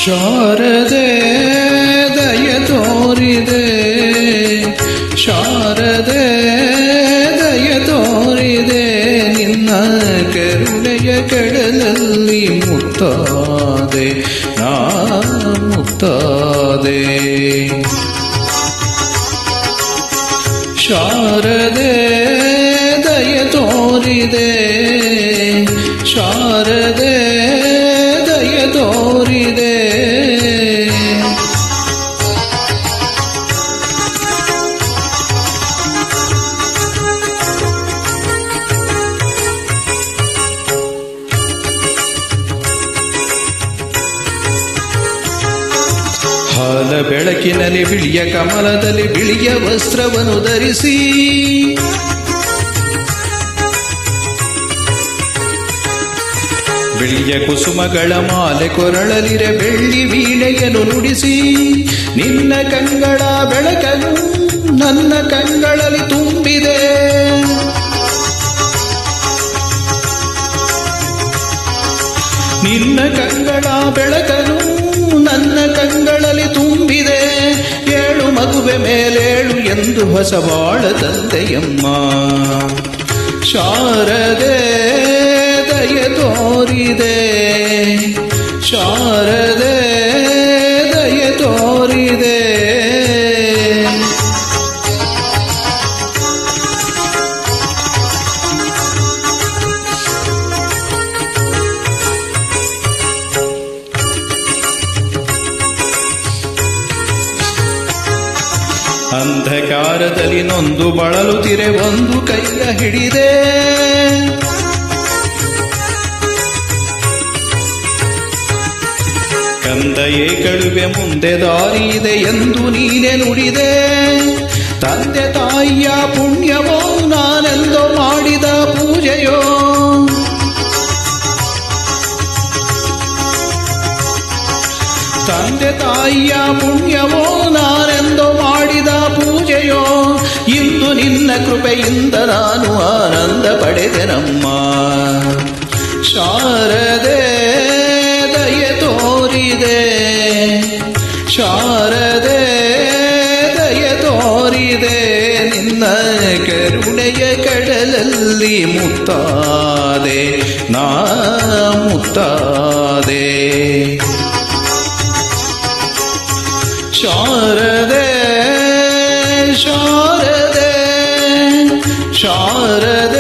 ಶಾರದೆ ದಯ ತೋರಿದೆ, ಶಾರದೆ ದಯ ತೋರಿದೆ, ನಿನ್ನ ಕರುಣೆಯ ಕಡಲಲ್ಲಿ ಮುತ್ತಾದೆ ನಾ ಮುತ್ತಾದೆ. ಶಾರದೆ ದಯ ತೋರಿದೆ, ಶಾರದೆ ದಯ ತೋರಿದೆ. ಹಾಲ ಬೆಳಕಿನಲ್ಲಿ ಬಿಳಿಯ ಕಮಲದಲ್ಲಿ ಬಿಳಿಯ ವಸ್ತ್ರವನ್ನು ಧರಿಸಿ, ಬಿಳಿಯ ಕುಸುಮಗಳ ಮಾಲೆ ಕೊರಳಲಿರೆ ಬೆಳ್ಳಿ ವೀಣೆಯನ್ನು ನುಡಿಸಿ, ನಿನ್ನ ಕಂಗಳ ಬೆಳಕನ್ನು ನನ್ನ ಕಂಗಳಲ್ಲಿ ತುಂಬಿದೆ. ನಿನ್ನ ಕಂಗಳ ಬೆಳಕನ್ನು ನನ್ನ ಕಂಗಳಲ್ಲಿ ತುಂಬಿದೆ. ಏಳು ಮಗುವೆ ಮೇಲೇಳು ಎಂದು ಹೊಸ ಬಾಳ ತಂದೆಯಮ್ಮ. ಶಾರದೆ ದಯ ತೋರಿದೆ, ಶಾರದೆ ದಯ ತೋರಿದೆ. ಅಂಧಕಾರದಲ್ಲಿ ನೊಂದು ಬಳಲುತ್ತಿರೆ ಒಂದು ಕೈಯ ಹಿಡಿದೆ, ಕಂದಯೇ ಕಳುವೆ ಮುಂದೆ ದಾರಿ ಇದೆ ಎಂದು ನೀನೆ ನುಡಿದೆ. ತಂದೆ ತಾಯಿಯ ಪುಣ್ಯವೋ ನಾನೆಂದೋ ಮಾಡಿದ ಪೂಜೆಯೋ, ತಂದೆ ತಾಯಿಯ ಪುಣ್ಯವೋ ನಾನೆಂದೋ ಮಾಡಿದ ಪೂಜೆಯೋ, ಇಂದು ನಿನ್ನ ಕೃಪೆಯಿಂದ ನಾನು ಆನಂದ ಪಡೆದೆನಮ್ಮ. ಶಾರದೆ ದಯ ತೋರಿದೆ, ಶಾರದೆ ದಯ ತೋರಿದೆ, ನಿನ್ನ ಕರುಣೆಯ ಕಡಲಲ್ಲಿ ಮುತ್ತಾದೆ ನಾ ಮುತ್ತಾದೆ. ಶಾರದೆ ಶಾರದೆ ಶಾರದೆ